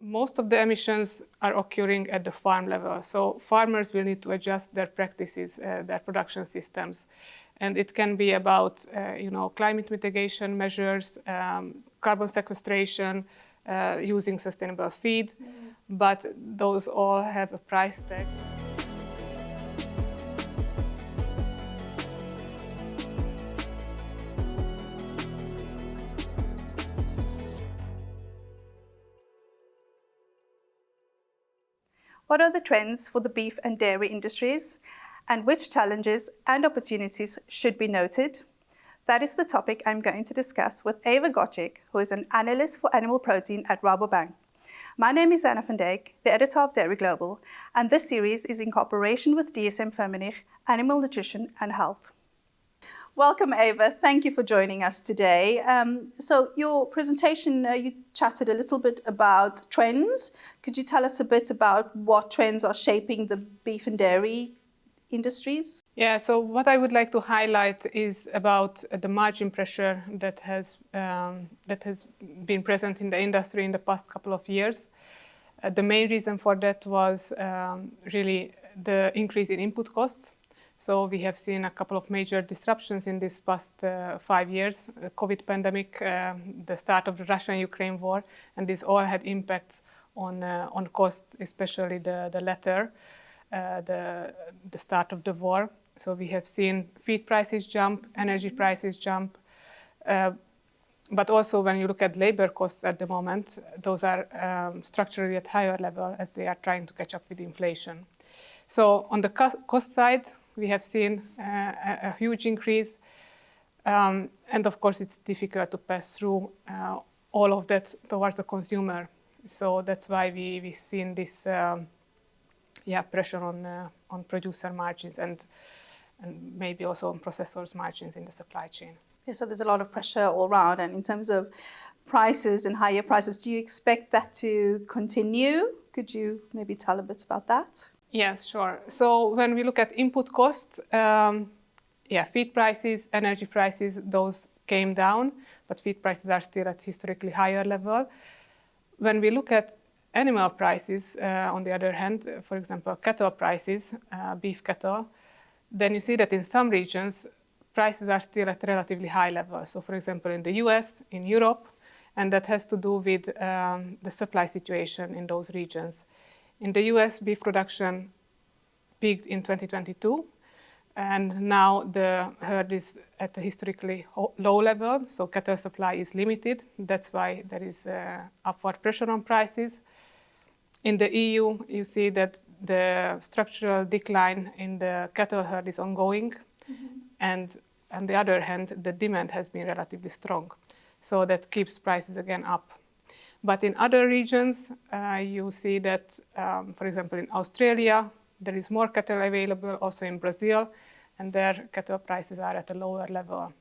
Most of the emissions are occurring at the farm level. So farmers will need to adjust their practices, their production systems. And it can be about climate mitigation measures, carbon sequestration, using sustainable feed, but those all have a price tag. What are the trends for the beef and dairy industries, and which challenges and opportunities should be noted? That is the topic I'm going to discuss with Eva Goscik, who is an analyst for animal protein at Rabobank. My name is Zana van Dijk, the editor of Dairy Global, and this series is in cooperation with DSM-Firmenich, Animal Nutrition and Health. Welcome, Eva. Thank you for joining us today. So your presentation, you chatted a little bit about trends. Could you tell us a bit about what trends are shaping the beef and dairy industries? Yeah, so what I would like to highlight is about the margin pressure that has been present in the industry in the past couple of years. The main reason for that was really the increase in input costs. So we have seen a couple of major disruptions in this past 5 years, the COVID pandemic, the start of the Russia-Ukraine war, and these all had impacts on costs, especially the latter, the start of the war. So we have seen feed prices jump, energy prices jump, but also when you look at labor costs at the moment, those are structurally at higher level as they are trying to catch up with inflation. So on the cost side, we have seen a huge increase, and of course it's difficult to pass through all of that towards the consumer. So that's why we've seen this pressure on producer margins and maybe also on processors' margins in the supply chain. Yeah, so there's a lot of pressure all around, and in terms of prices and higher prices, do you expect that to continue? Could you maybe tell a bit about that? Yes, sure. So when we look at input costs, feed prices, energy prices, those came down, but feed prices are still at historically higher level. When we look at animal prices, on the other hand, for example, cattle prices, beef cattle, then you see that in some regions, prices are still at relatively high levels. So for example, in the US, in Europe, and that has to do with the supply situation in those regions. In the US, beef production peaked in 2022, and now the herd is at a historically low level, so cattle supply is limited. That's why there is upward pressure on prices. In the EU, you see that the structural decline in the cattle herd is ongoing, and on the other hand, the demand has been relatively strong, so that keeps prices again up. But in other regions, you see that, for example, in Australia, there is more cattle available, also in Brazil, and their cattle prices are at a lower level.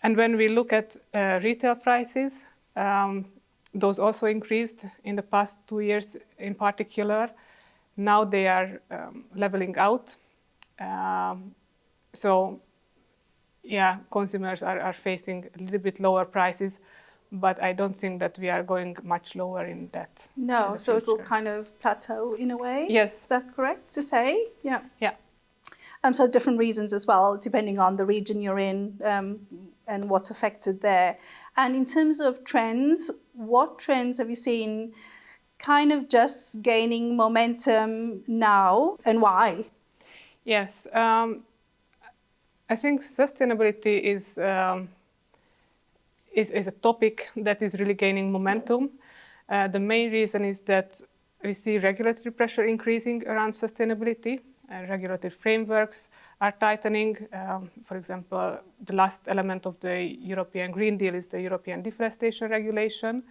And when we look at retail prices, those also increased in the past 2 years in particular. Now they are leveling out. Consumers are facing a little bit lower prices, but I don't think that we are going much lower in that. No, so it will kind of plateau in a way? Yes. Is that correct to say? Yeah. Yeah. So different reasons as well, depending on the region you're in and what's affected there. And in terms of trends, what trends have you seen kind of just gaining momentum now, and why? Yes. I think sustainability is a topic that is really gaining momentum. The main reason is that we see regulatory pressure increasing around sustainability. Regulatory frameworks are tightening. For example, the last element of the European Green Deal is the European Deforestation Regulation.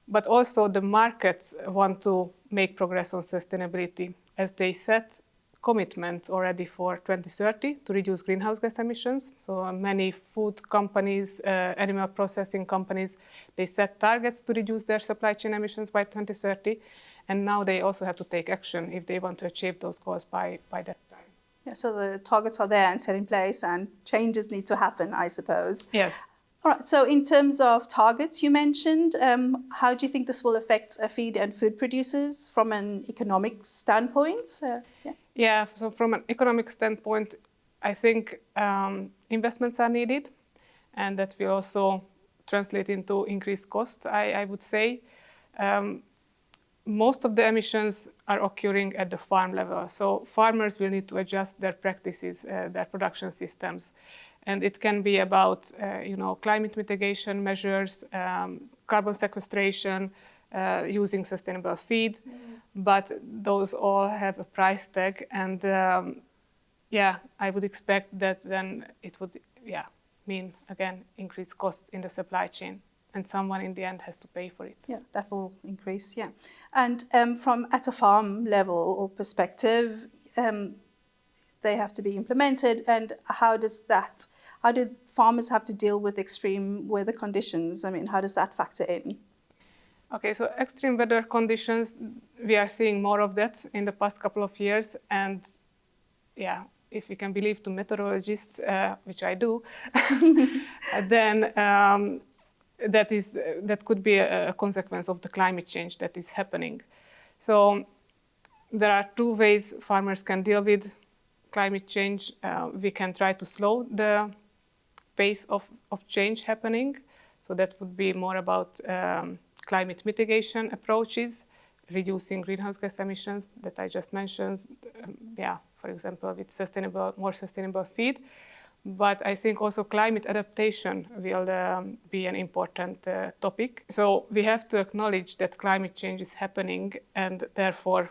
But also the markets want to make progress on sustainability as they set commitments already for 2030 to reduce greenhouse gas emissions. So many food companies, animal processing companies, they set targets to reduce their supply chain emissions by 2030. And now they also have to take action if they want to achieve those goals by that time. Yeah, so the targets are there and set in place and changes need to happen, I suppose. Yes. All right, so in terms of targets you mentioned, how do you think this will affect feed and food producers from an economic standpoint? Yeah, so from an economic standpoint, I think investments are needed, and that will also translate into increased cost, I would say. Most of the emissions are occurring at the farm level. So farmers will need to adjust their practices, their production systems. And it can be about climate mitigation measures, carbon sequestration, using sustainable feed. But those all have a price tag. And I would expect that then it would mean, again, increased costs in the supply chain. And someone in the end has to pay for it. Yeah, that will increase, yeah. And from at a farm level or perspective, they have to be implemented. And how do farmers have to deal with extreme weather conditions? I mean, how does that factor in? Okay, so extreme weather conditions, we are seeing more of that in the past couple of years. And yeah, if you can believe to meteorologists, which I do, then that could be a consequence of the climate change that is happening. So there are two ways farmers can deal with climate change. We can try to slow the pace of change happening. So that would be more about climate mitigation approaches, reducing greenhouse gas emissions that I just mentioned, for example, with more sustainable feed. But I think also climate adaptation will be an important topic. So we have to acknowledge that climate change is happening, and therefore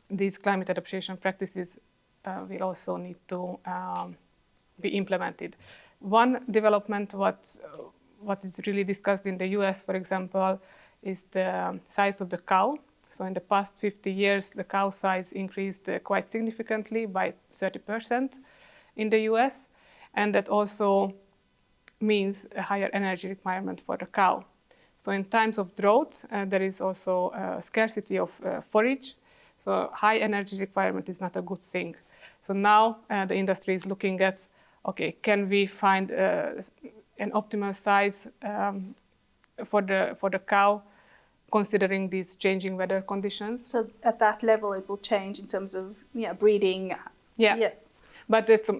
these climate adaptation practices will also need to be implemented. One development, what is really discussed in the US, for example, is the size of the cow. So in the past 50 years, the cow size increased quite significantly by 30%. In the US, and that also means a higher energy requirement for the cow. So in times of drought, there is also a scarcity of forage, so high energy requirement is not a good thing. So now the industry is looking at, okay, can we find an optimal size for the cow, considering these changing weather conditions? So at that level, it will change in terms of breeding. Yeah. But that's a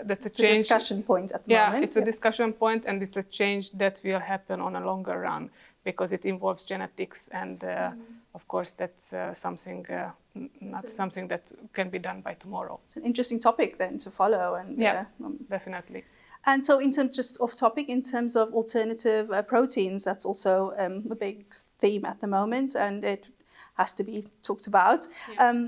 change. A discussion point at the moment. Yeah, it's a discussion point, and it's a change that will happen on a longer run because it involves genetics, and of course that's something something that can be done by tomorrow. It's an interesting topic then to follow, and definitely. And so, in terms just off topic, in terms of alternative proteins, that's also a big theme at the moment, and it has to be talked about. Yeah.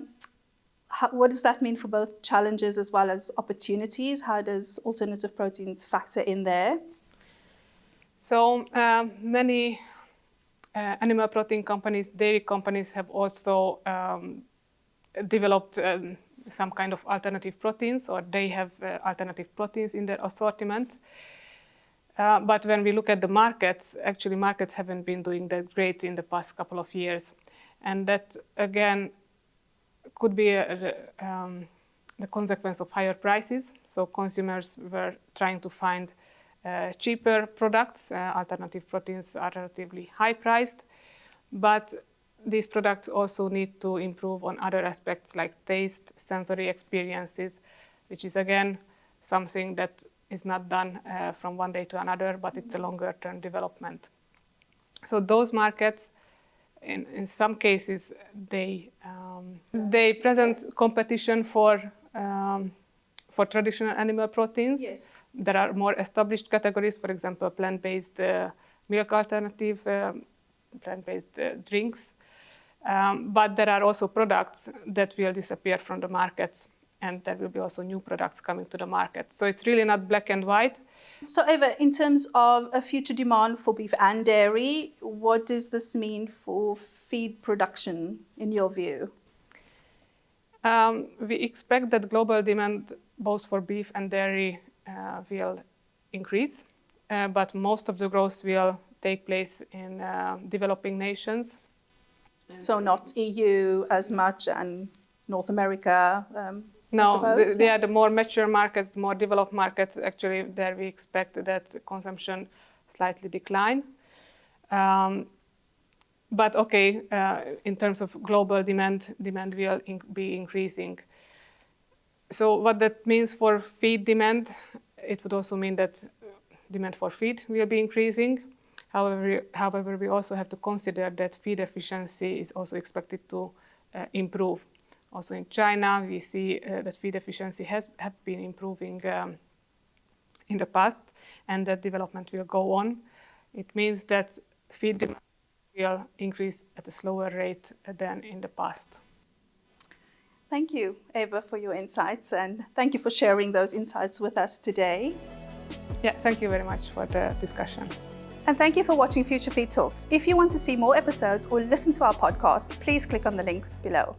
What does that mean for both challenges as well as opportunities? How does alternative proteins factor in there? So many animal protein companies, dairy companies have also developed some kind of alternative proteins, or they have alternative proteins in their assortment. But when we look at the markets, actually markets haven't been doing that great in the past couple of years. And that, again, could be the consequence of higher prices. So consumers were trying to find cheaper products. Alternative proteins are relatively high priced, but these products also need to improve on other aspects like taste, sensory experiences, which is again something that is not done from one day to another, but it's a longer term development. So those markets, in some cases, they present competition for traditional animal proteins. Yes. There are more established categories, for example, plant-based milk alternative, plant-based drinks. But there are also products that will disappear from the markets, and there will be also new products coming to the market. So it's really not black and white. So Eva, in terms of a future demand for beef and dairy, what does this mean for feed production in your view? We expect that global demand both for beef and dairy will increase, but most of the growth will take place in developing nations. So not EU as much, and North America? No, suppose? the more mature markets, the more developed markets, actually, there we expect that consumption slightly decline. But okay, in terms of global demand will be increasing. So what that means for feed demand, it would also mean that demand for feed will be increasing. However, we also have to consider that feed efficiency is also expected to improve. Also in China, we see that feed efficiency have been improving in the past, and that development will go on. It means that feed demand will increase at a slower rate than in the past. Thank you, Eva, for your insights, and thank you for sharing those insights with us today. Yeah, thank you very much for the discussion. And thank you for watching Future Feed Talks. If you want to see more episodes or listen to our podcasts, please click on the links below.